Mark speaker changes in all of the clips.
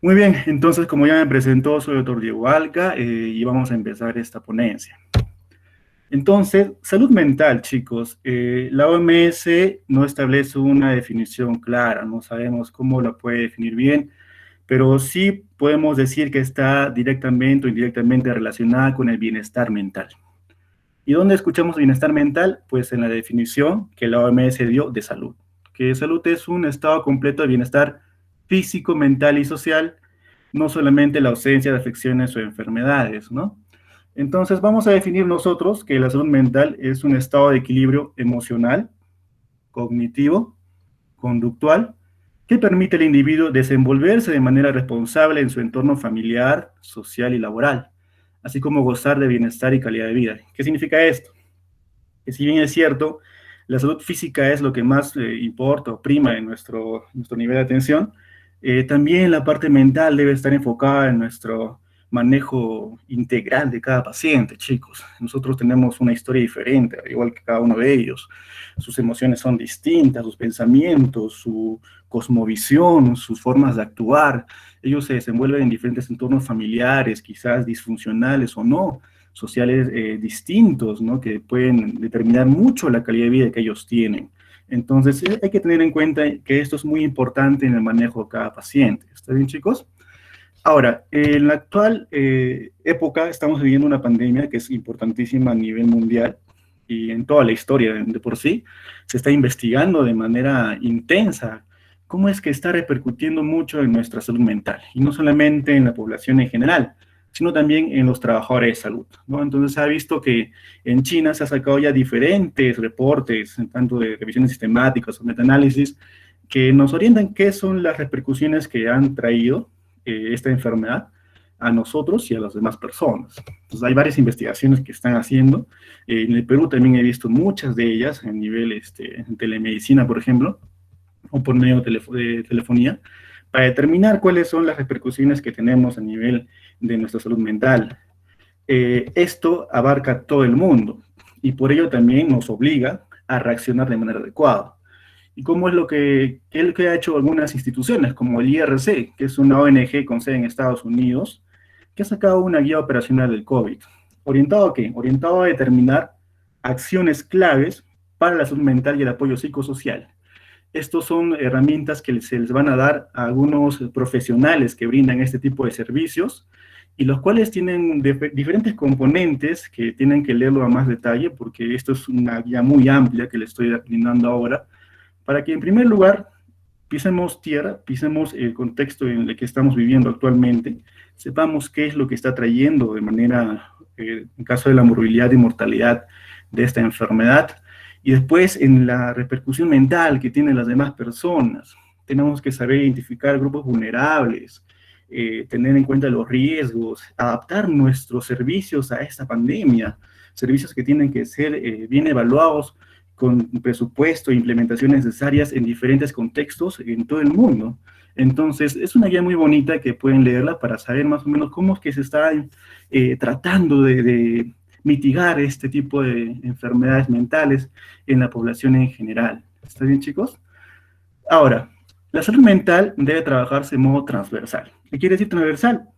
Speaker 1: Muy bien, entonces como ya me presentó, soy el doctor Diego Alca y vamos a empezar esta ponencia. Entonces, salud mental, chicos. La OMS no establece una definición clara, no sabemos cómo la puede definir bien, pero sí podemos decir que está directamente o indirectamente relacionada con el bienestar mental. ¿Y dónde escuchamos bienestar mental? Pues en la definición que la OMS dio de salud, que salud es un estado completo de bienestar físico, mental y social, no solamente la ausencia de afecciones o enfermedades, ¿no? Entonces vamos a definir nosotros que la salud mental es un estado de equilibrio emocional, cognitivo, conductual, que permite al individuo desenvolverse de manera responsable en su entorno familiar, social y laboral, así como gozar de bienestar y calidad de vida. ¿Qué significa esto? Que si bien es cierto, la salud física es lo que más importa o prima en nuestro nivel de atención, también la parte mental debe estar enfocada en nuestro manejo integral de cada paciente, chicos. Nosotros tenemos una historia diferente, igual que cada uno de ellos. Sus emociones son distintas, sus pensamientos, su cosmovisión, sus formas de actuar. Ellos se desenvuelven en diferentes entornos familiares, quizás disfuncionales o no, sociales distintos, ¿no? Que pueden determinar mucho la calidad de vida que ellos tienen. Entonces, hay que tener en cuenta que esto es muy importante en el manejo de cada paciente. ¿Está bien, chicos? Ahora, en la actual época estamos viviendo una pandemia que es importantísima a nivel mundial y en toda la historia de por sí. Se está investigando de manera intensa cómo es que está repercutiendo mucho en nuestra salud mental, y no solamente en la población en general, sino también en los trabajadores de salud, ¿no? Entonces se ha visto que en China se ha sacado ya diferentes reportes, tanto de revisiones sistemáticas o metaanálisis, que nos orientan qué son las repercusiones que han traído esta enfermedad a nosotros y a las demás personas. Entonces hay varias investigaciones que están haciendo. En el Perú también he visto muchas de ellas en nivel en telemedicina, por ejemplo, o por medio de telefonía, para determinar cuáles son las repercusiones que tenemos a nivel de nuestra salud mental. Esto abarca todo el mundo y por ello también nos obliga a reaccionar de manera adecuada. ¿Y cómo es que ha hecho algunas instituciones, como el IRC, que es una ONG con sede en Estados Unidos, que ha sacado una guía operacional del COVID? ¿Orientado a qué? Orientado a determinar acciones claves para la salud mental y el apoyo psicosocial. Estos son herramientas que se les van a dar a algunos profesionales que brindan este tipo de servicios y los cuales tienen diferentes componentes que tienen que leerlo a más detalle porque esto es una guía muy amplia que les estoy brindando ahora para que en primer lugar pisemos tierra, pisemos el contexto en el que estamos viviendo actualmente, sepamos qué es lo que está trayendo de manera, en caso de la morbilidad y mortalidad de esta enfermedad, y después en la repercusión mental que tienen las demás personas. Tenemos que saber identificar grupos vulnerables, tener en cuenta los riesgos, adaptar nuestros servicios a esta pandemia, servicios que tienen que ser bien evaluados con presupuesto e implementación necesarias en diferentes contextos en todo el mundo. Entonces, es una guía muy bonita que pueden leerla para saber más o menos cómo es que se está tratando de mitigar este tipo de enfermedades mentales en la población en general. ¿Está bien, chicos? Ahora, la salud mental debe trabajarse de modo transversal. ¿Qué quiere decir transversal?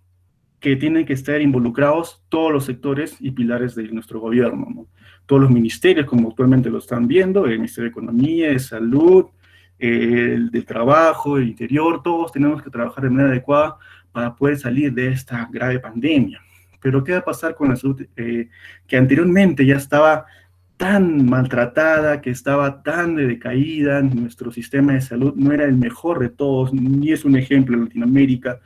Speaker 1: Que tienen que estar involucrados todos los sectores y pilares de nuestro gobierno, ¿no? Todos los ministerios, como actualmente lo están viendo, el Ministerio de Economía, de Salud, el de Trabajo, el Interior, todos tenemos que trabajar de manera adecuada para poder salir de esta grave pandemia. Pero ¿qué va a pasar con la salud que anteriormente ya estaba tan maltratada, que estaba tan decaída, nuestro sistema de salud no era el mejor de todos, ni es un ejemplo en Latinoamérica?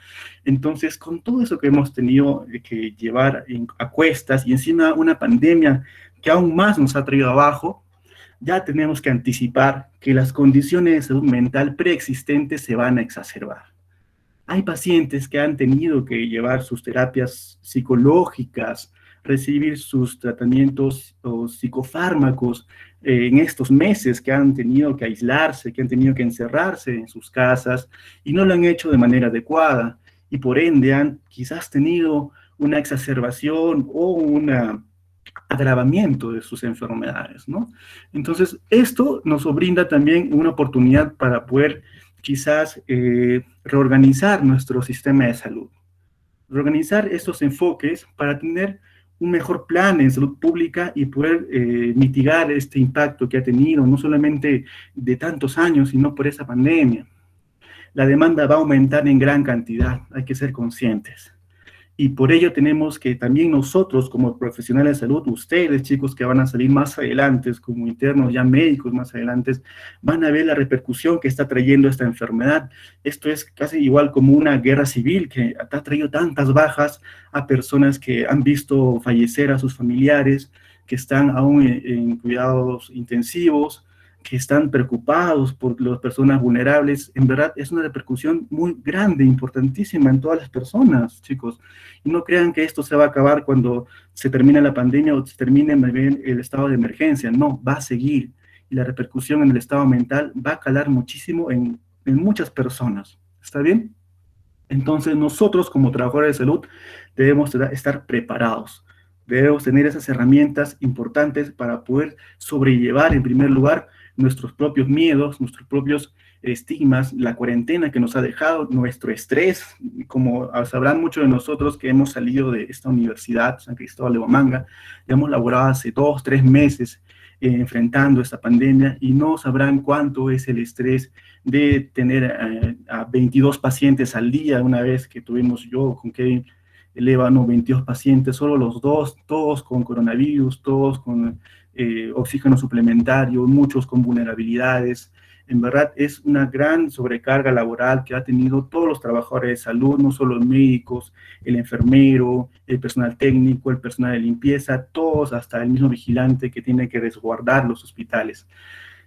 Speaker 1: Entonces, con todo eso que hemos tenido que llevar a cuestas y encima una pandemia que aún más nos ha traído abajo, ya tenemos que anticipar que las condiciones de salud mental preexistentes se van a exacerbar. Hay pacientes que han tenido que llevar sus terapias psicológicas, recibir sus tratamientos o psicofármacos en estos meses, que han tenido que aislarse, que han tenido que encerrarse en sus casas y no lo han hecho de manera adecuada y por ende han quizás tenido una exacerbación o un agravamiento de sus enfermedades, ¿no? Entonces, esto nos brinda también una oportunidad para poder quizás reorganizar nuestro sistema de salud, reorganizar estos enfoques para tener un mejor plan en salud pública y poder mitigar este impacto que ha tenido, no solamente de tantos años, sino por esa pandemia. La demanda va a aumentar en gran cantidad, hay que ser conscientes. Y por ello tenemos que también nosotros, como profesionales de salud, ustedes, chicos, que van a salir más adelante, como internos, ya médicos más adelante, van a ver la repercusión que está trayendo esta enfermedad. Esto es casi igual como una guerra civil que ha traído tantas bajas a personas que han visto fallecer a sus familiares, que están aún en cuidados intensivos, que están preocupados por las personas vulnerables. En verdad es una repercusión muy grande, importantísima en todas las personas, chicos. Y no crean que esto se va a acabar cuando se termine la pandemia o se termine el estado de emergencia. No, va a seguir. Y la repercusión en el estado mental va a calar muchísimo en muchas personas. ¿Está bien? Entonces nosotros como trabajadores de salud debemos estar preparados. Debemos tener esas herramientas importantes para poder sobrellevar en primer lugar nuestros propios miedos, nuestros propios estigmas, la cuarentena que nos ha dejado, nuestro estrés, como sabrán muchos de nosotros que hemos salido de esta universidad, San Cristóbal de Huamanga, ya hemos laborado hace 2, 3 meses enfrentando esta pandemia y no sabrán cuánto es el estrés de tener a 22 pacientes al día, una vez que tuvimos yo con Kevin Lévano 22 pacientes, solo los dos, todos con coronavirus, todos con oxígeno suplementario, muchos con vulnerabilidades. En verdad es una gran sobrecarga laboral que ha tenido todos los trabajadores de salud, no solo los médicos, el enfermero, el personal técnico, el personal de limpieza, todos, hasta el mismo vigilante que tiene que resguardar los hospitales.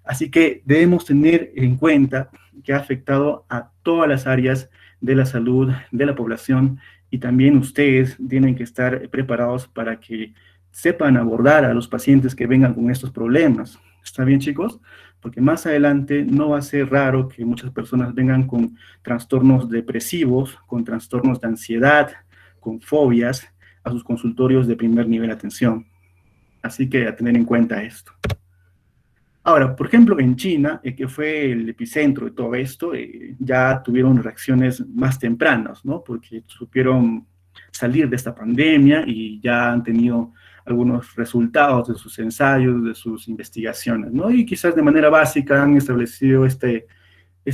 Speaker 1: Así que debemos tener en cuenta que ha afectado a todas las áreas de la salud de la población y también ustedes tienen que estar preparados para que sepan abordar a los pacientes que vengan con estos problemas. ¿Está bien, chicos? Porque más adelante no va a ser raro que muchas personas vengan con trastornos depresivos, con trastornos de ansiedad, con fobias, a sus consultorios de primer nivel de atención. Así que a tener en cuenta esto. Ahora, por ejemplo, en China, que fue el epicentro de todo esto, ya tuvieron reacciones más tempranas, ¿no? Porque supieron salir de esta pandemia y ya han tenido algunos resultados de sus ensayos, de sus investigaciones, ¿no? Y quizás de manera básica han establecido este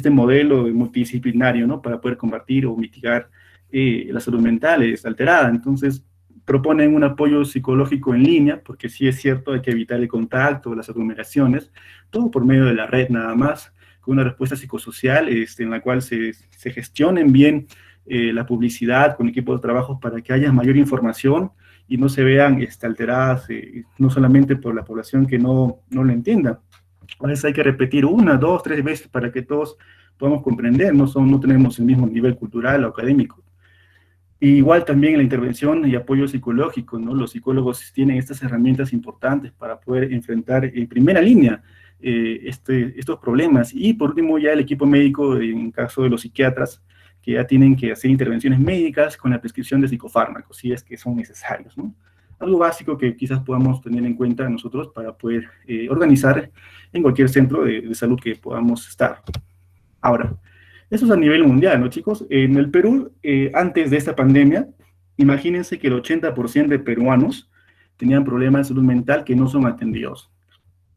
Speaker 1: modelo multidisciplinario, ¿no? Para poder combatir o mitigar la salud mental alterada. Entonces, proponen un apoyo psicológico en línea, porque sí es cierto, hay que evitar el contacto, las aglomeraciones, todo por medio de la red nada más, con una respuesta psicosocial en la cual se gestionen bien la publicidad con equipos de trabajo para que haya mayor información y no se vean alteradas, no solamente por la población que no lo entienda. A veces hay que repetir 1, 2, 3 veces para que todos podamos comprender, no tenemos el mismo nivel cultural o académico. Y igual también la intervención y apoyo psicológico, ¿no? Los psicólogos tienen estas herramientas importantes para poder enfrentar en primera línea estos problemas. Y por último ya el equipo médico, en caso de los psiquiatras, que ya tienen que hacer intervenciones médicas con la prescripción de psicofármacos, si es que son necesarios, ¿no? Algo básico que quizás podamos tener en cuenta nosotros para poder organizar en cualquier centro de salud que podamos estar. Ahora, eso es a nivel mundial, ¿no, chicos? En el Perú, antes de esta pandemia, imagínense que el 80% de peruanos tenían problemas de salud mental que no son atendidos.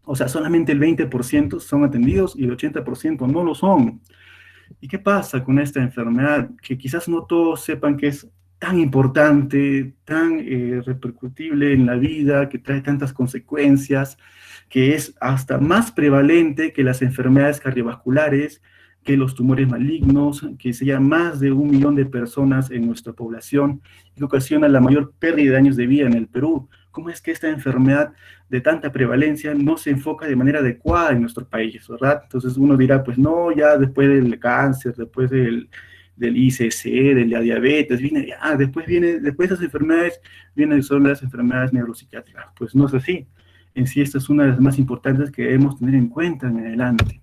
Speaker 1: O sea, solamente el 20% son atendidos y el 80% no lo son. ¿Y qué pasa con esta enfermedad? Que quizás no todos sepan que es tan importante, tan repercutible en la vida, que trae tantas consecuencias, que es hasta más prevalente que las enfermedades cardiovasculares, que los tumores malignos, que sería más de 1 millón de personas en nuestra población y que ocasiona la mayor pérdida de años de vida en el Perú. ¿Cómo es que esta enfermedad de tanta prevalencia no se enfoca de manera adecuada en nuestro país, verdad? Entonces uno dirá, pues no, ya después del cáncer, después del ICC, de la diabetes, después de esas enfermedades, vienen solo las enfermedades neuropsiquiátricas. Pues no es así. En sí, esta es una de las más importantes que debemos tener en cuenta en adelante.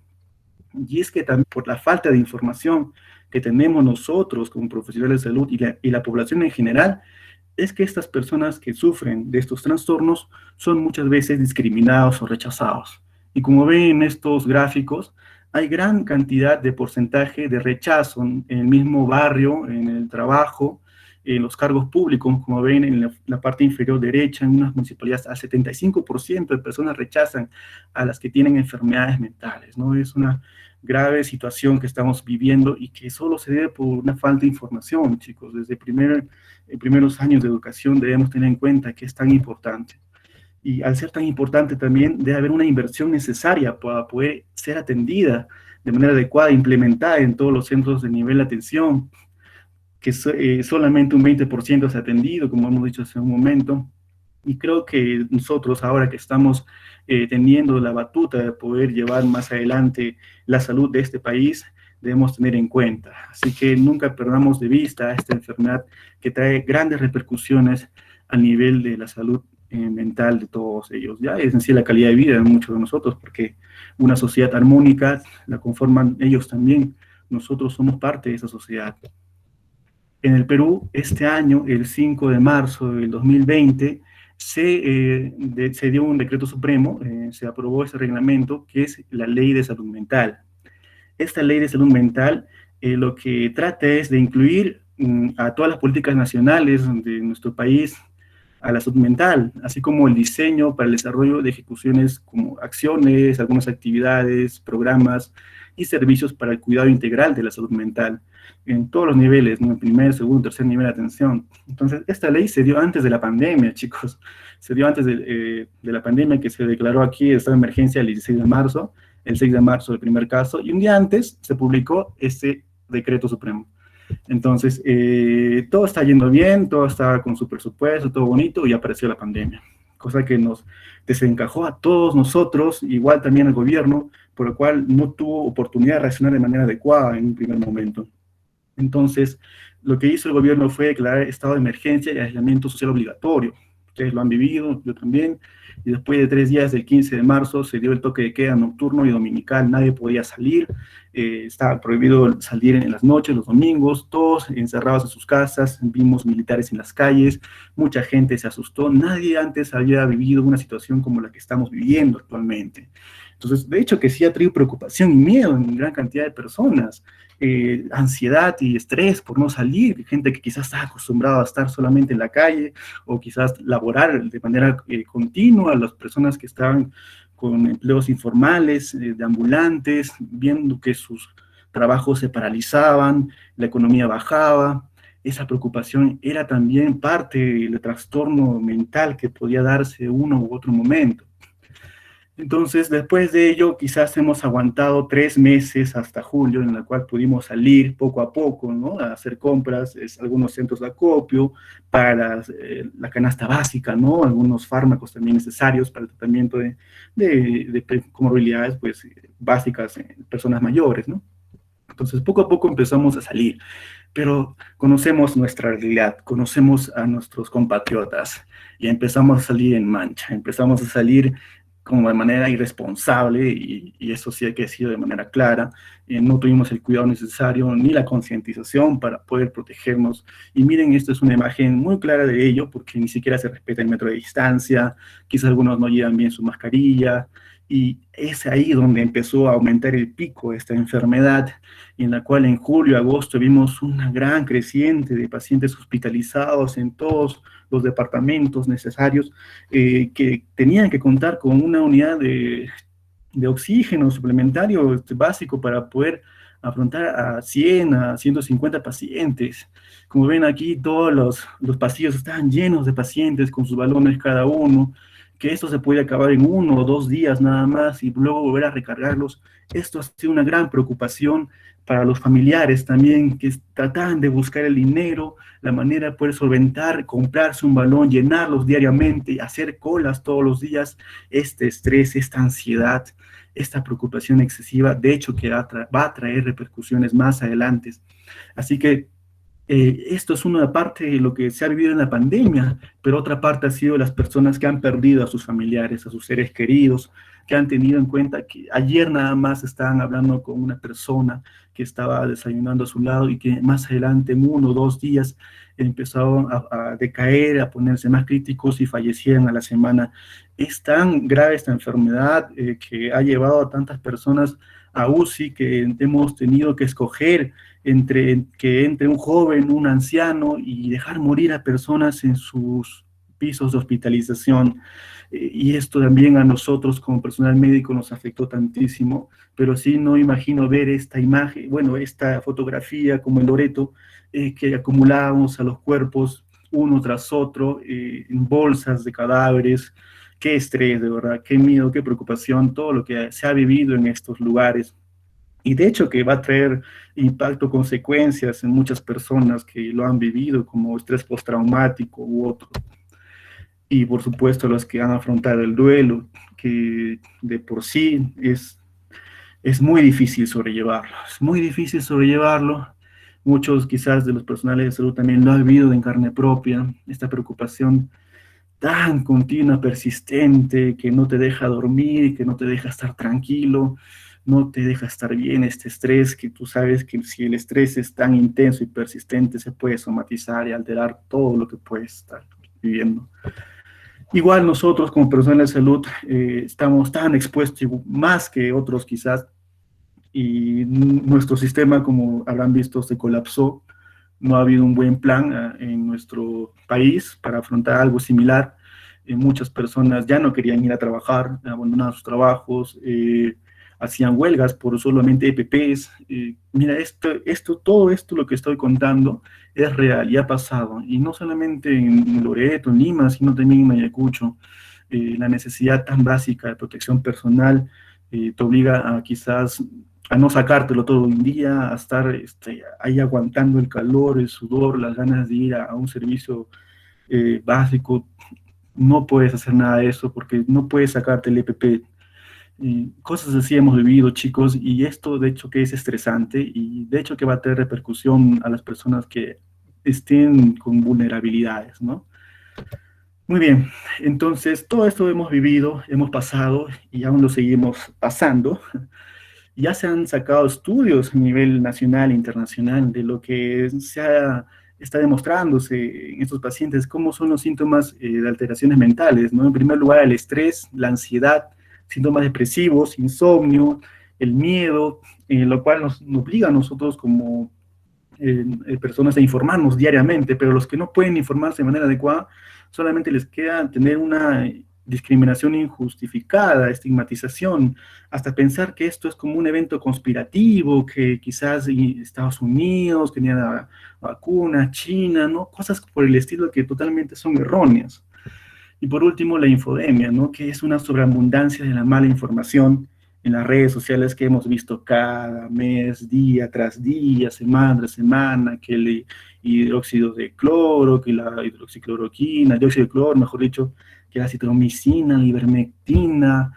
Speaker 1: Y es que también por la falta de información que tenemos nosotros como profesionales de salud y la población en general, es que estas personas que sufren de estos trastornos son muchas veces discriminados o rechazados. Y como ven en estos gráficos, hay gran cantidad de porcentaje de rechazo en el mismo barrio, en el trabajo, en los cargos públicos, como ven en la parte inferior derecha, en unas municipalidades, al 75% de personas rechazan a las que tienen enfermedades mentales, ¿no? Es una grave situación que estamos viviendo y que solo se debe por una falta de información, chicos. Desde primeros años de educación debemos tener en cuenta que es tan importante. Y al ser tan importante también debe haber una inversión necesaria para poder ser atendida de manera adecuada, implementada en todos los centros de nivel de atención, que solamente un 20% se ha atendido, como hemos dicho hace un momento. Y creo que nosotros, ahora que estamos teniendo la batuta de poder llevar más adelante la salud de este país, debemos tener en cuenta. Así que nunca perdamos de vista esta enfermedad que trae grandes repercusiones a nivel de la salud mental de todos ellos. Ya es en sí la calidad de vida de muchos de nosotros, porque una sociedad armónica la conforman ellos también. Nosotros somos parte de esa sociedad. En el Perú, este año, el 5 de marzo del 2020, se dio un decreto supremo, se aprobó ese reglamento, que es la Ley de Salud Mental. Esta Ley de Salud Mental lo que trata es de incluir a todas las políticas nacionales de nuestro país a la salud mental, así como el diseño para el desarrollo de ejecuciones como acciones, algunas actividades, programas y servicios para el cuidado integral de la salud mental en todos los niveles, ¿no? En primer, segundo, tercer nivel de atención. Entonces, esta ley se dio antes de la pandemia, chicos. Se dio antes de la pandemia, que se declaró aquí el estado de emergencia el 16 de marzo, el 6 de marzo el primer caso, y un día antes se publicó este decreto supremo. Entonces, todo está yendo bien, todo está con su presupuesto, todo bonito, y apareció la pandemia, cosa que nos desencajó a todos nosotros, igual también al gobierno, por lo cual no tuvo oportunidad de reaccionar de manera adecuada en un primer momento. Entonces, lo que hizo el gobierno fue declarar estado de emergencia y aislamiento social obligatorio. Ustedes lo han vivido, yo también. Y después de 3 días, del 15 de marzo, se dio el toque de queda nocturno y dominical. Nadie podía salir. Estaba prohibido salir en las noches, los domingos. Todos encerrados en sus casas. Vimos militares en las calles. Mucha gente se asustó. Nadie antes había vivido una situación como la que estamos viviendo actualmente. Entonces, de hecho, que sí ha traído preocupación y miedo en gran cantidad de personas. Ansiedad y estrés por no salir, gente que quizás está acostumbrada a estar solamente en la calle o quizás laborar de manera continua, las personas que estaban con empleos informales, de ambulantes, viendo que sus trabajos se paralizaban, la economía bajaba. Esa preocupación era también parte del trastorno mental que podía darse uno u otro momento. Entonces, después de ello, quizás hemos aguantado 3 meses hasta julio, en la cual pudimos salir poco a poco, ¿no? A hacer compras, algunos centros de acopio, para la canasta básica, ¿no? Algunos fármacos también necesarios para el tratamiento de comorbilidades, pues, básicas en personas mayores, ¿no? Entonces, poco a poco empezamos a salir, pero conocemos nuestra realidad, conocemos a nuestros compatriotas y empezamos a salir en mancha, empezamos a salir como de manera irresponsable, y eso sí hay que decirlo de manera clara. No tuvimos el cuidado necesario ni la concientización para poder protegernos. Y miren, esto es una imagen muy clara de ello, porque ni siquiera se respeta el metro de distancia, quizás algunos no llevan bien su mascarilla, y es ahí donde empezó a aumentar el pico de esta enfermedad, en la cual en julio, agosto vimos una gran creciente de pacientes hospitalizados en todos los departamentos necesarios, que tenían que contar con una unidad de oxígeno suplementario básico para poder afrontar a 100, a 150 pacientes. Como ven aquí, todos los pasillos estaban llenos de pacientes con sus balones cada uno, que esto se puede acabar en 1 o 2 días nada más y luego volver a recargarlos. Esto ha sido una gran preocupación para los familiares también, que trataban de buscar el dinero, la manera de poder solventar, comprarse un balón, llenarlos diariamente, hacer colas todos los días. Este estrés, esta ansiedad, esta preocupación excesiva, de hecho que va a traer repercusiones más adelante. Así que esto es una parte de lo que se ha vivido en la pandemia, pero otra parte ha sido las personas que han perdido a sus familiares, a sus seres queridos, que han tenido en cuenta que ayer nada más estaban hablando con una persona que estaba desayunando a su lado y que más adelante, en 1 o 2 días, empezaron a decaer, a ponerse más críticos y fallecieron a la semana. Es tan grave esta enfermedad que ha llevado a tantas personas a UCI, que hemos tenido que escoger que entre un joven, un anciano y dejar morir a personas en sus pisos de hospitalización. Y esto también a nosotros como personal médico nos afectó tantísimo, pero sí no imagino ver esta imagen, bueno, esta fotografía como en Loreto, que acumulábamos a los cuerpos uno tras otro, en bolsas de cadáveres. Qué estrés, de verdad, qué miedo, qué preocupación, todo lo que se ha vivido en estos lugares. Y de hecho que va a traer impacto, consecuencias en muchas personas que lo han vivido, como estrés postraumático u otro. Y por supuesto los que han afrontado el duelo, que de por sí es muy difícil sobrellevarlo, es muy difícil sobrellevarlo. Muchos quizás de los personales de salud también lo han vivido en carne propia, esta preocupación tan continua, persistente, que no te deja dormir, que no te deja estar tranquilo, no te deja estar bien, este estrés que tú sabes que si el estrés es tan intenso y persistente se puede somatizar y alterar todo lo que puedes estar viviendo. Igual nosotros como personas de salud estamos tan expuestos, más que otros quizás, y nuestro sistema, como habrán visto, se colapsó. No ha habido un buen plan en nuestro país para afrontar algo similar. Muchas personas ya no querían ir a trabajar, abandonaban sus trabajos, hacían huelgas por solamente EPPs. Mira, todo esto, lo que estoy contando, es real y ha pasado. Y no solamente en Loreto, en Lima, sino también en Ayacucho. La necesidad tan básica de protección personal te obliga a quizás a no sacártelo todo un día, a estar ahí aguantando el calor, el sudor, las ganas de ir a un servicio básico. No puedes hacer nada de eso porque no puedes sacarte el EPP. Cosas así hemos vivido, chicos, y esto de hecho que es estresante y de hecho que va a tener repercusión a las personas que estén con vulnerabilidades, ¿no? Muy bien, entonces todo esto hemos vivido, hemos pasado y aún lo seguimos pasando. Ya se han sacado estudios a nivel nacional e internacional de lo que está demostrándose en estos pacientes, cómo son los síntomas de alteraciones mentales, ¿no? En primer lugar, el estrés, la ansiedad, síntomas depresivos, insomnio, el miedo, lo cual nos obliga a nosotros como personas a informarnos diariamente, pero los que no pueden informarse de manera adecuada, solamente les queda tener una discriminación injustificada, estigmatización, hasta pensar que esto es como un evento conspirativo, que quizás Estados Unidos tenía la vacuna, China, ¿no? Cosas por el estilo que totalmente son erróneas. Y por último, la infodemia, ¿no? Que es una sobreabundancia de la mala información en las redes sociales que hemos visto cada mes, día tras día, semana tras semana, que el hidróxido de cloro, que la hidroxicloroquina, dióxido de cloro, mejor dicho, que la citromicina, la ivermectina,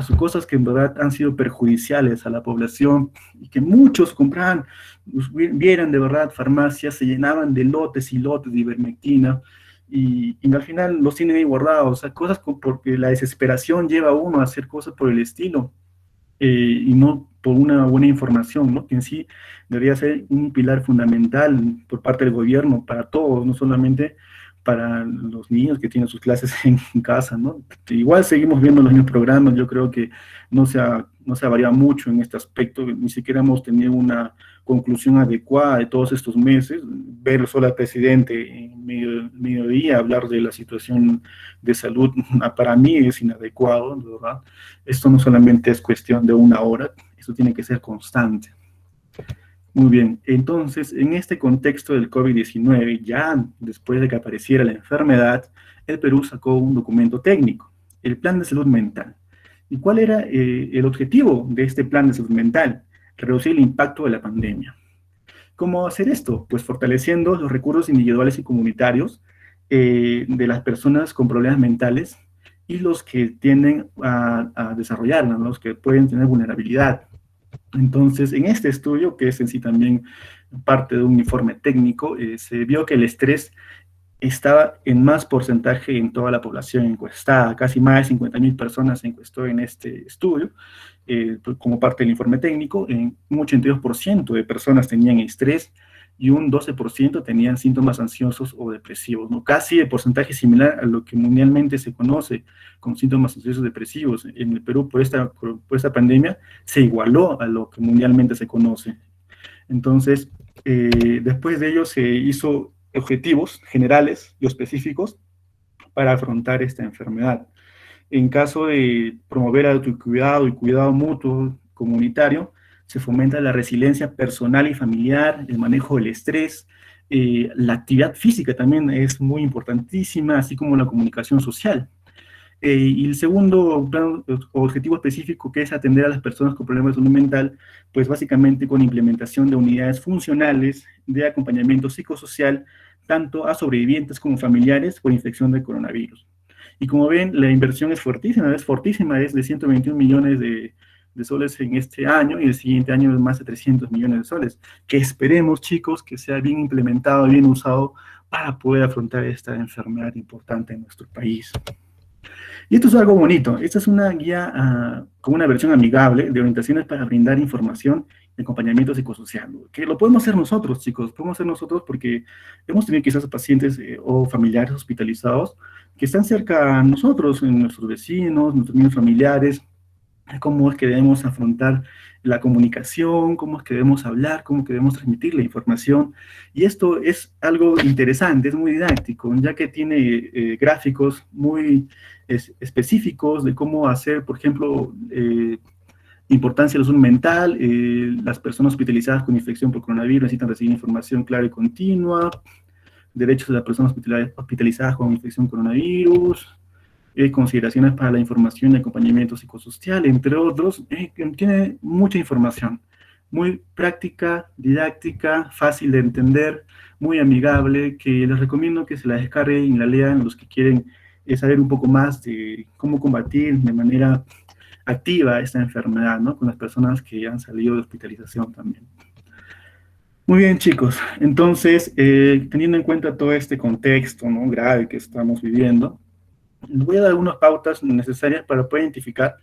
Speaker 1: son cosas que en verdad han sido perjudiciales a la población y que muchos compraban, vieran de verdad farmacias, se llenaban de lotes y lotes de ivermectina, y al final los tienen ahí guardados, o sea, porque la desesperación lleva a uno a hacer cosas por el estilo, y no por una buena información, ¿no? Que en sí debería ser un pilar fundamental por parte del gobierno para todos, no solamente para los niños que tienen sus clases en casa, ¿no? Igual seguimos viendo los mismos programas, yo creo que no se ha variado mucho en este aspecto, ni siquiera hemos tenido una conclusión adecuada de todos estos meses, ver solo al presidente en mediodía hablar de la situación de salud, para mí es inadecuado, de verdad. Esto no solamente es cuestión de una hora, esto tiene que ser constante. Muy bien, entonces, en este contexto del COVID-19, ya después de que apareciera la enfermedad, el Perú sacó un documento técnico, el Plan de Salud Mental. ¿Y cuál era el objetivo de este Plan de Salud Mental? Reducir el impacto de la pandemia. ¿Cómo hacer esto? Pues fortaleciendo los recursos individuales y comunitarios de las personas con problemas mentales y los que tienden a desarrollarla, ¿no? Los que pueden tener vulnerabilidad. Entonces, en este estudio, que es en sí también parte de un informe técnico, se vio que el estrés estaba en más porcentaje en toda la población encuestada, casi más de 50.000 personas se encuestó en este estudio, como parte del informe técnico, un 82% de personas tenían estrés y un 12% tenían síntomas ansiosos o depresivos, ¿no? Casi el porcentaje similar a lo que mundialmente se conoce con síntomas ansiosos depresivos. En el Perú, por esta pandemia, se igualó a lo que mundialmente se conoce. Entonces, después de ello se hizo objetivos generales y específicos para afrontar esta enfermedad. En caso de promover autocuidado y cuidado mutuo comunitario, se fomenta la resiliencia personal y familiar, el manejo del estrés, la actividad física también es muy importantísima, así como la comunicación social. Y el segundo plan, objetivo específico, que es atender a las personas con problemas de salud mental, pues básicamente con implementación de unidades funcionales de acompañamiento psicosocial, tanto a sobrevivientes como familiares por infección de coronavirus. Y como ven, la inversión es fortísima, es de 121 millones de soles en este año, y el siguiente año es más de 300 millones de soles, que esperemos, chicos, que sea bien implementado, bien usado para poder afrontar esta enfermedad importante en nuestro país. Y esto es algo bonito. Esta es una guía con una versión amigable de orientaciones para brindar información y acompañamiento psicosocial, que lo podemos hacer nosotros, chicos. Podemos hacer nosotros porque hemos tenido quizás pacientes o familiares hospitalizados que están cerca a nosotros, en nuestros vecinos, nuestros mismos familiares, cómo es que debemos afrontar la comunicación, cómo es que debemos hablar, cómo es que debemos transmitir la información. Y esto es algo interesante, es muy didáctico, ya que tiene gráficos muy específicos de cómo hacer, por ejemplo, importancia de la salud mental, las personas hospitalizadas con infección por coronavirus necesitan recibir información clara y continua, derechos de las personas hospitalizadas con infección por coronavirus, consideraciones para la información y acompañamiento psicosocial, entre otros. Tiene mucha información, muy práctica, didáctica, fácil de entender, muy amigable, que les recomiendo que se la descarguen y la lean los que quieren saber un poco más de cómo combatir de manera activa esta enfermedad, ¿no? Con las personas que han salido de hospitalización también. Muy bien, chicos. Entonces, teniendo en cuenta todo este contexto, ¿no?, grave que estamos viviendo, les voy a dar unas pautas necesarias para poder identificar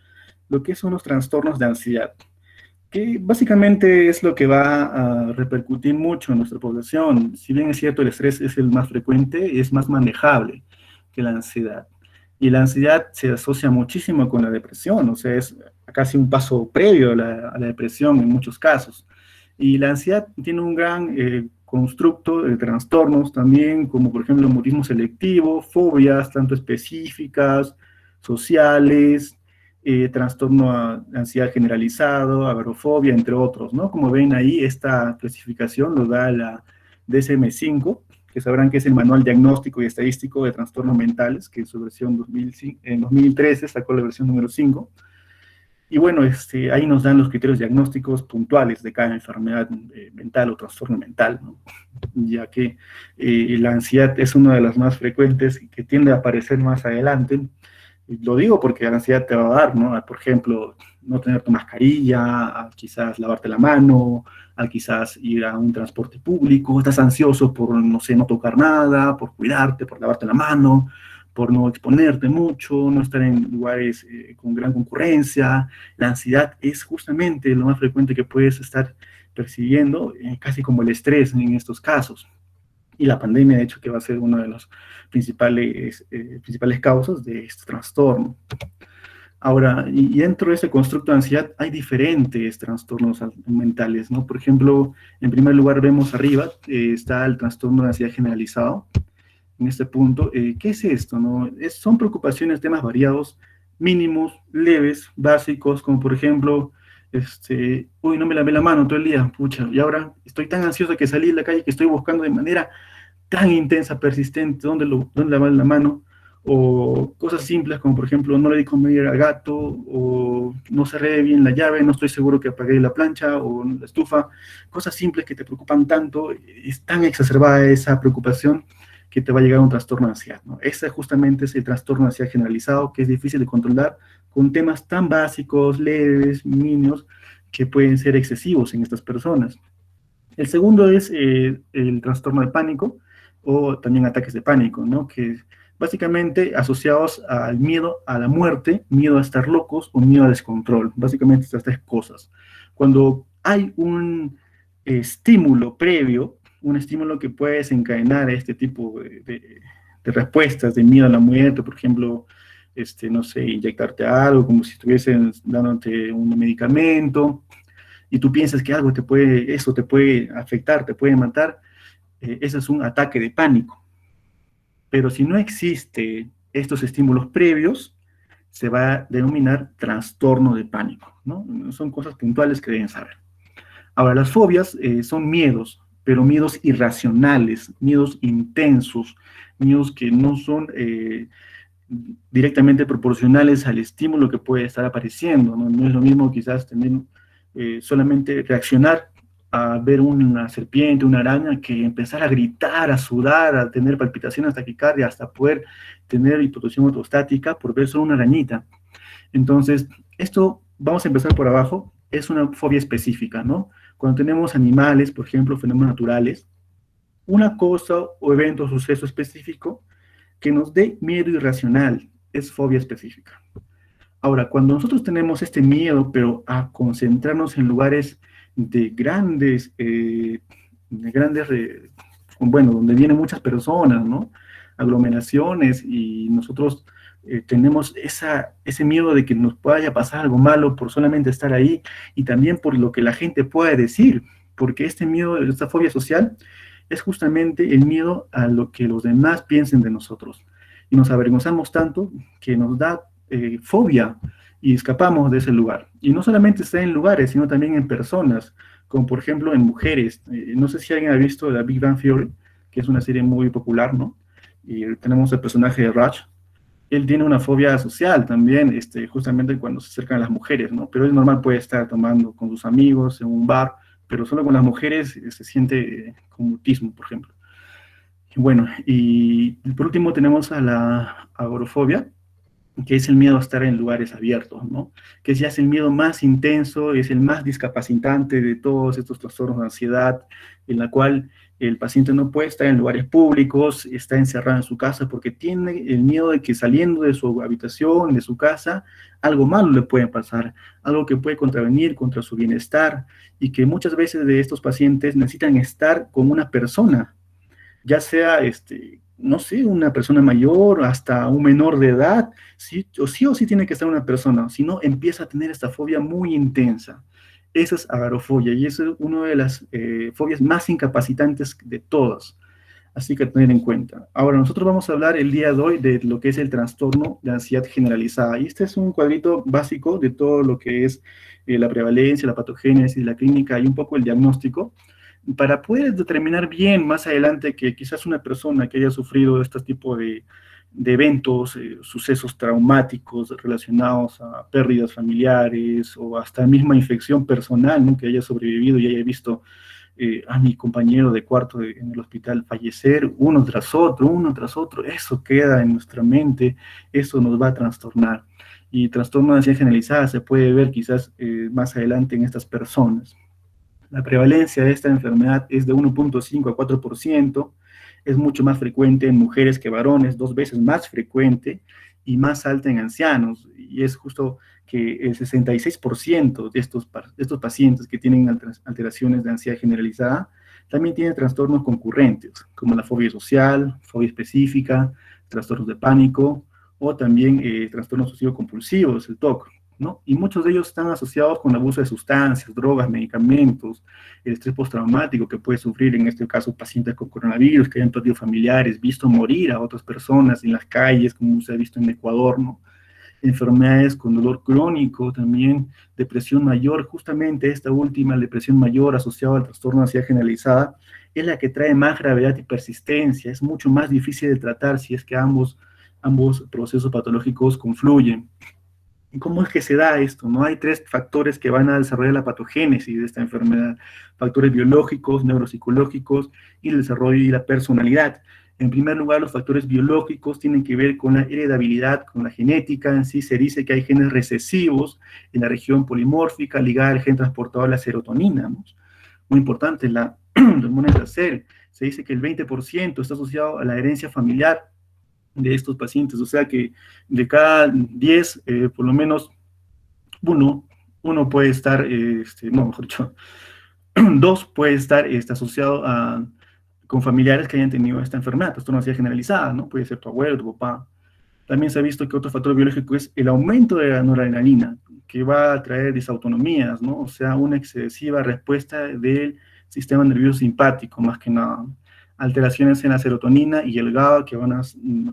Speaker 1: lo que son los trastornos de ansiedad, que básicamente es lo que va a repercutir mucho en nuestra población. Si bien es cierto, el estrés es el más frecuente, es más manejable que la ansiedad. Y la ansiedad se asocia muchísimo con la depresión, o sea, es casi un paso previo a la depresión en muchos casos. Y la ansiedad tiene un gran constructo de trastornos también, como por ejemplo mutismo selectivo, fobias, tanto específicas, sociales, trastorno de ansiedad generalizado, agorafobia, entre otros, ¿no? Como ven ahí, esta clasificación lo da la DSM-5, que sabrán que es el Manual Diagnóstico y Estadístico de Trastornos Mentales, que en su versión 2005, en 2013 sacó la versión número 5. Y bueno, ahí nos dan los criterios diagnósticos puntuales de cada enfermedad mental o trastorno mental, ¿no? Ya que la ansiedad es una de las más frecuentes y que tiende a aparecer más adelante. Y lo digo porque la ansiedad te va a dar, ¿no? Por ejemplo, no tener tu mascarilla, a quizás lavarte la mano, a quizás ir a un transporte público, estás ansioso por, no sé, no tocar nada, por cuidarte, por lavarte la mano, por no exponerte mucho, no estar en lugares con gran concurrencia. La ansiedad es justamente lo más frecuente que puedes estar percibiendo, casi como el estrés en estos casos. Y la pandemia, de hecho, que va a ser una de las principales causas de este trastorno. Ahora, y dentro de ese constructo de ansiedad hay diferentes trastornos mentales, ¿no? Por ejemplo, en primer lugar vemos arriba, está el trastorno de ansiedad generalizado. En este punto, ¿qué es esto, no? Son preocupaciones, temas variados, mínimos, leves, básicos, como por ejemplo, uy, no me lavé la mano todo el día, pucha, y ahora estoy tan ansioso que salí a la calle que estoy buscando de manera tan intensa, persistente, dónde lavar la mano, o cosas simples como por ejemplo, no le di comer al gato, o no cerré bien la llave, no estoy seguro que apagué la plancha o la estufa, cosas simples que te preocupan tanto, es tan exacerbada esa preocupación que te va a llegar a un trastorno de ansiedad, ¿no? Ese justamente es el trastorno de ansiedad generalizado, que es difícil de controlar con temas tan básicos, leves, niños, que pueden ser excesivos en estas personas. El segundo es el trastorno de pánico, o también ataques de pánico, ¿no? Que básicamente asociados al miedo a la muerte, miedo a estar locos o miedo a descontrol. Básicamente estas tres cosas. Cuando hay un estímulo previo, un estímulo que puede desencadenar este tipo de respuestas, de miedo a la muerte, por ejemplo, no sé, inyectarte algo, como si estuviesen dándote un medicamento, y tú piensas que algo eso te puede afectar, te puede matar, ese es un ataque de pánico. Pero si no existe estos estímulos previos, se va a denominar trastorno de pánico, ¿no? Son cosas puntuales que deben saber. Ahora, las fobias son miedos, pero miedos irracionales, miedos intensos, miedos que no son directamente proporcionales al estímulo que puede estar apareciendo, ¿no? No es lo mismo quizás tener solamente reaccionar a ver una serpiente, una araña, que empezar a gritar, a sudar, a tener palpitaciones, taquicardia, hasta poder tener hipotensión ortostática por ver solo una arañita. Entonces, esto, vamos a empezar por abajo, es una fobia específica, ¿no? Cuando tenemos animales, por ejemplo, fenómenos naturales, una cosa o evento o suceso específico que nos dé miedo irracional, es fobia específica. Ahora, cuando nosotros tenemos este miedo, pero a concentrarnos en lugares de grandes, bueno, donde vienen muchas personas, ¿no? Aglomeraciones, y nosotros tenemos ese miedo de que nos vaya a pasar algo malo por solamente estar ahí, y también por lo que la gente puede decir, porque este miedo, esta fobia social, es justamente el miedo a lo que los demás piensen de nosotros. Y nos avergonzamos tanto que nos da fobia y escapamos de ese lugar. Y no solamente está en lugares, sino también en personas, como por ejemplo en mujeres. No sé si alguien ha visto The Big Bang Theory, que es una serie muy popular, ¿no? Y tenemos el personaje de Raj. Él tiene una fobia social también, justamente cuando se acercan a las mujeres, ¿no? Pero es normal, puede estar tomando con sus amigos en un bar, pero solo con las mujeres se siente con mutismo, por ejemplo. Y bueno, y por último tenemos a la agorafobia, que es el miedo a estar en lugares abiertos, ¿no? Que ya es el miedo más intenso, es el más discapacitante de todos estos trastornos de ansiedad, en la cual el paciente no puede estar en lugares públicos, está encerrado en su casa porque tiene el miedo de que saliendo de su habitación, de su casa, algo malo le puede pasar, algo que puede contravenir contra su bienestar, y que muchas veces de estos pacientes necesitan estar con una persona, ya sea, no sé, una persona mayor, hasta un menor de edad, sí o sí tiene que estar una persona, si no empieza a tener esta fobia muy intensa. Esa es agorafobia, y esa es una de las fobias más incapacitantes de todas. Así que tener en cuenta. Ahora, nosotros vamos a hablar el día de hoy de lo que es el trastorno de ansiedad generalizada. Y este es un cuadrito básico de todo lo que es la prevalencia, la patogénesis, la clínica y un poco el diagnóstico, para poder determinar bien más adelante que quizás una persona que haya sufrido este tipo de eventos, sucesos traumáticos relacionados a pérdidas familiares o hasta misma infección personal, ¿no? Que haya sobrevivido y haya visto a mi compañero de cuarto en el hospital fallecer uno tras otro, eso queda en nuestra mente, eso nos va a trastornar. Y trastorno de ansiedad generalizada se puede ver quizás más adelante en estas personas. La prevalencia de esta enfermedad es de 1.5 a 4%, es mucho más frecuente en mujeres que varones, 2 veces más frecuente, y más alta en ancianos, y es justo que el 66% de estos pacientes que tienen alteraciones de ansiedad generalizada también tienen trastornos concurrentes, como la fobia social, fobia específica, trastornos de pánico, o también trastornos obsesivo-compulsivos, el TOC, ¿no? Y muchos de ellos están asociados con el abuso de sustancias, drogas, medicamentos, el estrés postraumático que puede sufrir, en este caso, pacientes con coronavirus, que hayan perdido familiares, visto morir a otras personas en las calles, como se ha visto en Ecuador, ¿no? Enfermedades con dolor crónico, también depresión mayor, justamente esta última, depresión mayor asociada al trastorno de ansiedad generalizada, es la que trae más gravedad y persistencia, es mucho más difícil de tratar si es que ambos procesos patológicos confluyen. ¿Y cómo es que se da esto? ¿No? Hay 3 factores que van a desarrollar la patogénesis de esta enfermedad: factores biológicos, neuropsicológicos y el desarrollo y la personalidad. En primer lugar, los factores biológicos tienen que ver con la heredabilidad, con la genética. En sí se dice que hay genes recesivos en la región polimórfica ligada al gen transportador de la serotonina, ¿no? Muy importante, la hormona de placer. Se dice que el 20% está asociado a la herencia familiar de estos pacientes, o sea que de cada 10, por lo menos uno, uno puede estar, no, mejor dicho, dos puede estar asociado con familiares que hayan tenido esta enfermedad, trastorno de ansiedad generalizada, ¿no? Puede ser tu abuelo, tu papá. También se ha visto que otro factor biológico es el aumento de la noradrenalina, que va a traer disautonomías, ¿no? O sea, una excesiva respuesta del sistema nervioso simpático, más que nada. Alteraciones en la serotonina y el GABA que van a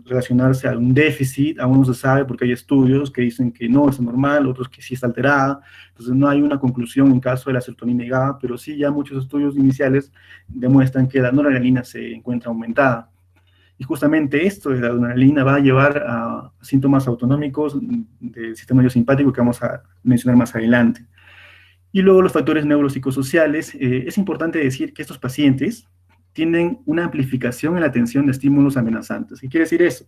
Speaker 1: relacionarse a un déficit, aún no se sabe porque hay estudios que dicen que no es normal, otros que sí está alterada, entonces no hay una conclusión en caso de la serotonina y GABA, pero sí ya muchos estudios iniciales demuestran que la noradrenalina se encuentra aumentada. Y justamente esto de la adrenalina va a llevar a síntomas autonómicos del sistema nervioso simpático que vamos a mencionar más adelante. Y luego los factores neuropsicosociales. Es importante decir que estos pacientes tienen una amplificación en la atención de estímulos amenazantes. ¿Qué quiere decir eso?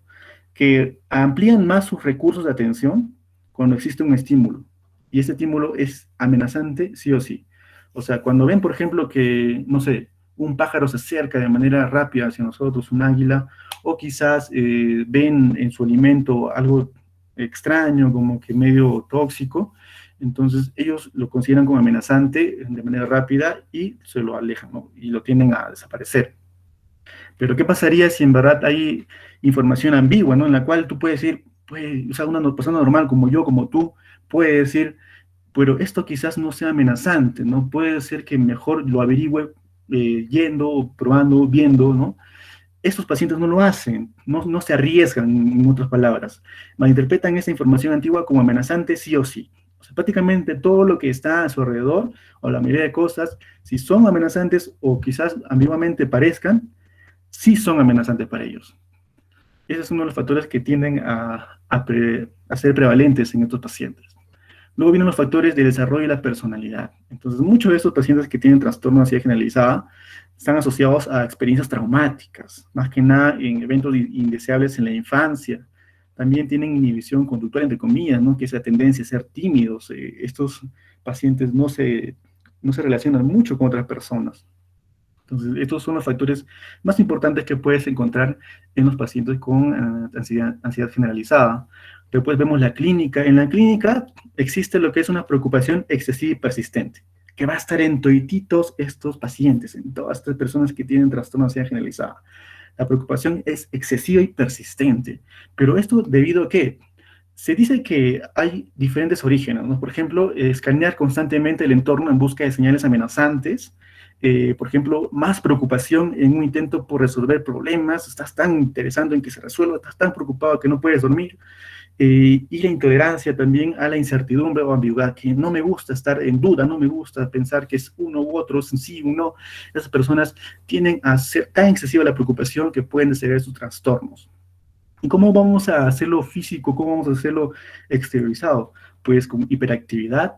Speaker 1: Que amplían más sus recursos de atención cuando existe un estímulo. Y ese estímulo es amenazante sí o sí. O sea, cuando ven, por ejemplo, que, no sé, un pájaro se acerca de manera rápida hacia nosotros, un águila, o quizás ven en su alimento algo extraño, como que medio tóxico, entonces ellos lo consideran como amenazante de manera rápida y se lo alejan, ¿no? Y lo tienden a desaparecer. Pero ¿qué pasaría si en verdad hay información ambigua, ¿no? En la cual tú puedes decir, pues, o sea, una persona normal como yo, como tú, puede decir, pero esto quizás no sea amenazante, ¿no? Puede ser que mejor lo averigüe yendo, probando, viendo, ¿no? Estos pacientes no lo hacen, no se arriesgan, en otras palabras. Malinterpretan esa información antigua como amenazante sí o sí. O sea, prácticamente todo lo que está a su alrededor, o la mayoría de cosas, si son amenazantes o quizás ambiguamente parezcan, sí son amenazantes para ellos. Ese es uno de los factores que tienden a ser prevalentes en estos pacientes. Luego vienen los factores de desarrollo y la personalidad. Entonces, muchos de estos pacientes que tienen trastorno de ansiedad generalizada están asociados a experiencias traumáticas, más que nada en eventos indeseables en la infancia. También tienen inhibición conductual, entre comillas, ¿no? Que es la tendencia a ser tímidos. Estos pacientes no se relacionan mucho con otras personas. Entonces, estos son los factores más importantes que puedes encontrar en los pacientes con ansiedad generalizada. Después vemos la clínica. En la clínica existe lo que es una preocupación excesiva y persistente, que va a estar en toititos estos pacientes, en todas estas personas que tienen trastorno de ansiedad generalizada. La preocupación es excesiva y persistente. Pero esto debido a qué? Se dice que hay diferentes orígenes, ¿no? Por ejemplo, escanear constantemente el entorno en busca de señales amenazantes. Por ejemplo, más preocupación en un intento por resolver problemas, estás tan interesado en que se resuelva, estás tan preocupado que no puedes dormir, y la intolerancia también a la incertidumbre o ambigüedad, que no me gusta estar en duda, no me gusta pensar que es uno u otro, es un sí o un no. Esas personas tienden a ser tan excesiva la preocupación que pueden desarrollar sus trastornos. ¿Y cómo vamos a hacerlo físico? ¿Cómo vamos a hacerlo exteriorizado? Pues con hiperactividad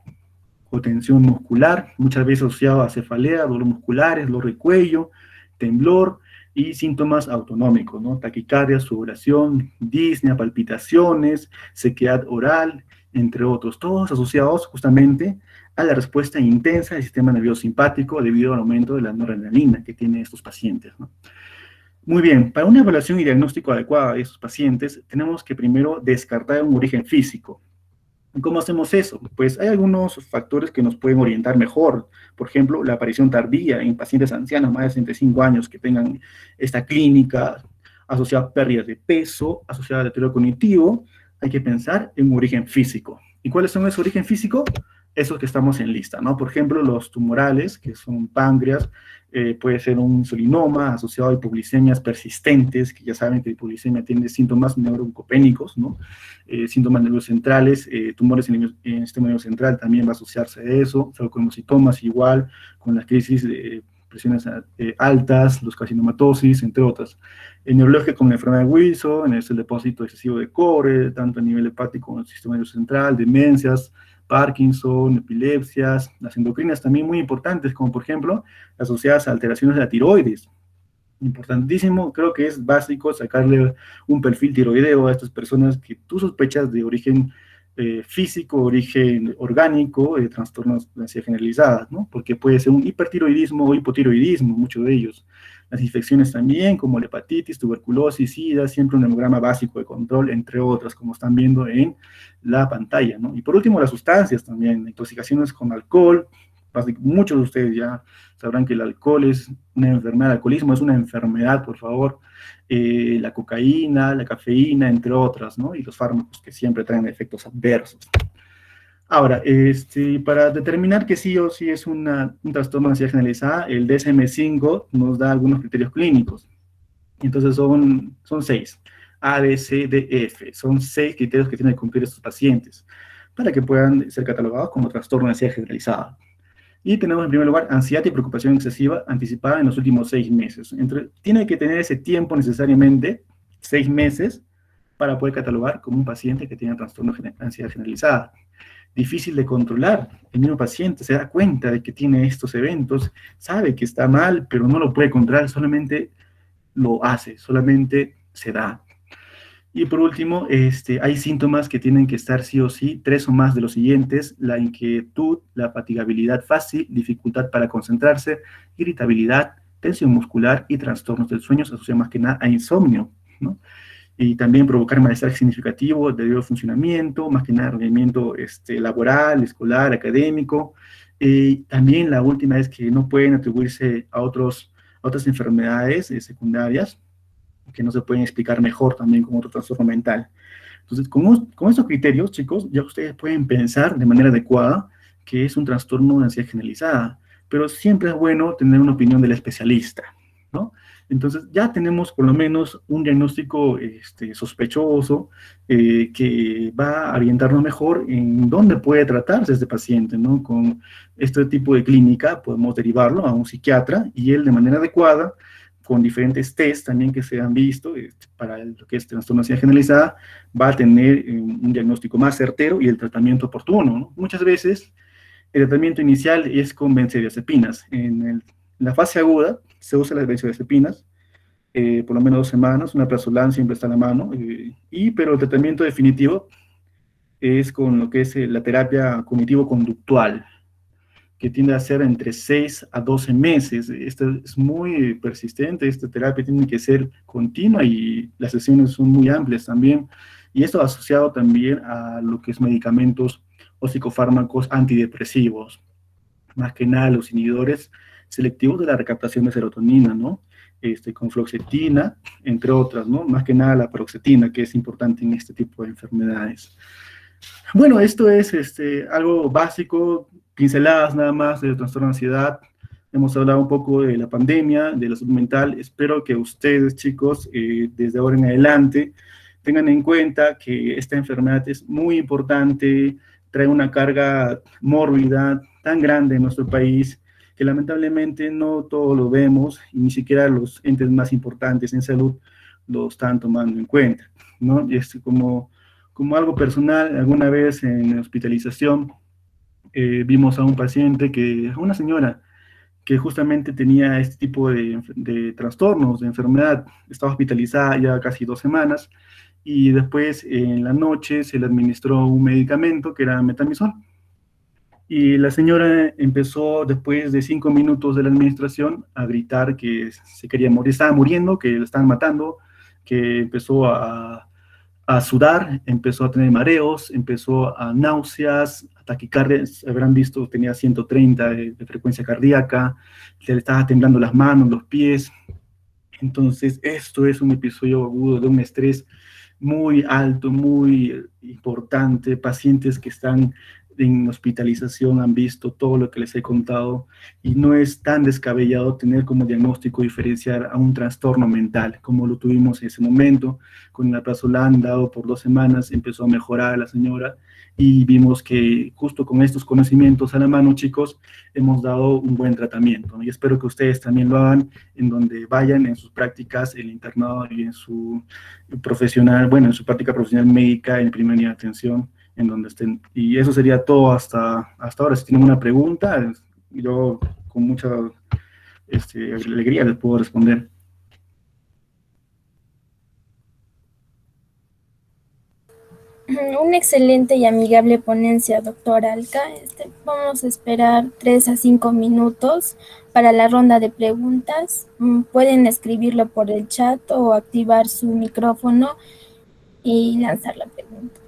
Speaker 1: o tensión muscular, muchas veces asociado a cefalea, dolor musculares, dolor de cuello, temblor y síntomas autonómicos, ¿no? Taquicardia, sudoración, disnea, palpitaciones, sequedad oral, entre otros, todos asociados justamente a la respuesta intensa del sistema nervioso simpático debido al aumento de la noradrenalina que tienen estos pacientes, ¿no? Muy bien, para una evaluación y diagnóstico adecuado de estos pacientes, tenemos que primero descartar un origen físico. ¿Cómo hacemos eso? Pues hay algunos factores que nos pueden orientar mejor. Por ejemplo, la aparición tardía en pacientes ancianos, más de 65 años, que tengan esta clínica asociada a pérdidas de peso, asociada al deterioro cognitivo. Hay que pensar en un origen físico. ¿Y cuáles son esos origen físico? Esos que estamos en lista, ¿no? Por ejemplo, los tumorales, que son páncreas, puede ser un insulinoma asociado a hipoglicemias persistentes, que ya saben que la hipoglicemia tiene síntomas neurocopénicos, ¿no? Síntomas neurocentrales, tumores en el sistema nervioso central también va a asociarse a eso, sarcomocitomas igual, con las crisis de presiones altas, los carcinomatosis, entre otras. El neurológico con la enfermedad de Wilson, es el depósito excesivo de cobre, tanto a nivel hepático como en el sistema nervioso central, demencias, Parkinson, epilepsias, las endocrinas también muy importantes, como por ejemplo asociadas a alteraciones de la tiroides. Importantísimo, creo que es básico sacarle un perfil tiroideo a estas personas que tú sospechas de origen físico, origen orgánico, trastornos de ansiedad generalizadas, ¿no? Porque puede ser un hipertiroidismo o hipotiroidismo, muchos de ellos. Las infecciones también, como la hepatitis, tuberculosis, SIDA, siempre un hemograma básico de control, entre otras, como están viendo en la pantalla, ¿no? Y por último, las sustancias también, intoxicaciones con alcohol, Muchos de ustedes ya sabrán que el alcohol es una enfermedad, el alcoholismo es una enfermedad, por favor. La cocaína, la cafeína, entre otras, ¿no? Y los fármacos que siempre traen efectos adversos. Ahora, para determinar que sí o sí es un trastorno de ansiedad generalizada, el DSM-5 nos da algunos criterios clínicos. Entonces son seis. A, B, C, D, F. Son seis criterios que tienen que cumplir estos pacientes para que puedan ser catalogados como trastorno de ansiedad generalizada. Y tenemos en primer lugar ansiedad y preocupación excesiva anticipada en los últimos 6 meses. Tiene que tener ese tiempo necesariamente, 6 meses, para poder catalogar como un paciente que tiene trastorno de ansiedad generalizada. Difícil de controlar. El mismo paciente se da cuenta de que tiene estos eventos, sabe que está mal, pero no lo puede controlar, solamente lo hace, solamente se da. Y por último, hay síntomas que tienen que estar sí o sí, tres o más de los siguientes: la inquietud, la fatigabilidad fácil, dificultad para concentrarse, irritabilidad, tensión muscular y trastornos del sueño asociados más que nada a insomnio, ¿no? Y también provocar malestar significativo debido al funcionamiento, más que nada rendimiento laboral, escolar, académico. También la última es que no pueden atribuirse a otras enfermedades secundarias que no se pueden explicar mejor también como otro trastorno mental. Entonces, con estos criterios, chicos, ya ustedes pueden pensar de manera adecuada que es un trastorno de ansiedad generalizada, pero siempre es bueno tener una opinión del especialista, ¿no? Entonces, ya tenemos por lo menos un diagnóstico sospechoso que va a orientarnos mejor en dónde puede tratarse este paciente, ¿no? Con este tipo de clínica podemos derivarlo a un psiquiatra y él de manera adecuada, con diferentes tests también que se han visto para lo que es trastorno de ansiedad generalizada, va a tener un diagnóstico más certero y el tratamiento oportuno, ¿no? Muchas veces el tratamiento inicial es con benzodiazepinas. En la fase aguda se usa las benzodiazepinas por lo menos 2 semanas, una prazolam siempre está a la mano, pero el tratamiento definitivo es con lo que es la terapia cognitivo-conductual, que tiende a ser entre 6 a 12 meses. Esta es muy persistente, esta terapia tiene que ser continua y las sesiones son muy amplias también. Y esto asociado también a lo que es medicamentos o psicofármacos antidepresivos, más que nada los inhibidores selectivos de la recaptación de serotonina, ¿no? Con fluoxetina, entre otras, ¿no? Más que nada la paroxetina, que es importante en este tipo de enfermedades. Bueno, esto es algo básico, pinceladas nada más del trastorno de ansiedad. Hemos hablado un poco de la pandemia, de la salud mental. Espero que ustedes, chicos, desde ahora en adelante, tengan en cuenta que esta enfermedad es muy importante, trae una carga mórbida tan grande en nuestro país que lamentablemente no todos lo vemos y ni siquiera los entes más importantes en salud lo están tomando en cuenta, ¿no? Como algo personal, alguna vez en hospitalización vimos a un paciente, a una señora que justamente tenía este tipo de trastornos, de enfermedad, estaba hospitalizada ya casi 2 semanas y después en la noche se le administró un medicamento que era metamizol. Y la señora empezó, después de 5 minutos de la administración, a gritar que se quería morir, estaba muriendo, que la estaban matando, que empezó a sudar, empezó a tener mareos, empezó a náuseas, taquicardias, habrán visto, tenía 130 de frecuencia cardíaca, le estaba temblando las manos, los pies. Entonces, esto es un episodio agudo de un estrés muy alto, muy importante. Pacientes que están en hospitalización han visto todo lo que les he contado y no es tan descabellado tener como diagnóstico diferenciar a un trastorno mental, como lo tuvimos en ese momento. Con el prazolam dado por 2 semanas empezó a mejorar la señora y vimos que justo con estos conocimientos a la mano, chicos, hemos dado un buen tratamiento, ¿no? Y espero que ustedes también lo hagan en donde vayan en sus prácticas, el internado y en su profesional, bueno, en su práctica profesional médica, en primera línea de atención, en donde estén. Y eso sería todo hasta ahora. Si tienen una pregunta, yo con mucha alegría les puedo responder.
Speaker 2: Una excelente y amigable ponencia, doctora Alca. Vamos a esperar 3 a 5 minutos para la ronda de preguntas. Pueden escribirlo por el chat o activar su micrófono y lanzar la pregunta.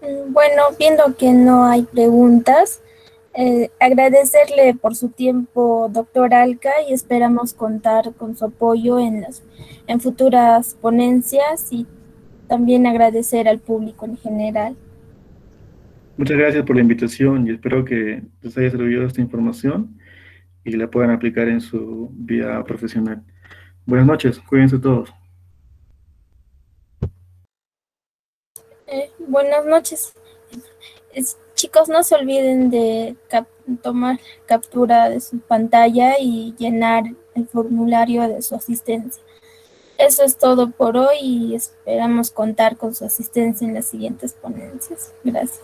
Speaker 2: Bueno, viendo que no hay preguntas, agradecerle por su tiempo, doctor Alca, y esperamos contar con su apoyo en futuras ponencias y también agradecer al público en general.
Speaker 1: Muchas gracias por la invitación y espero que les haya servido esta información y la puedan aplicar en su vida profesional. Buenas noches, cuídense todos.
Speaker 2: Buenas noches. Chicos, no se olviden de tomar captura de su pantalla y llenar el formulario de su asistencia. Eso es todo por hoy y esperamos contar con su asistencia en las siguientes ponencias. Gracias.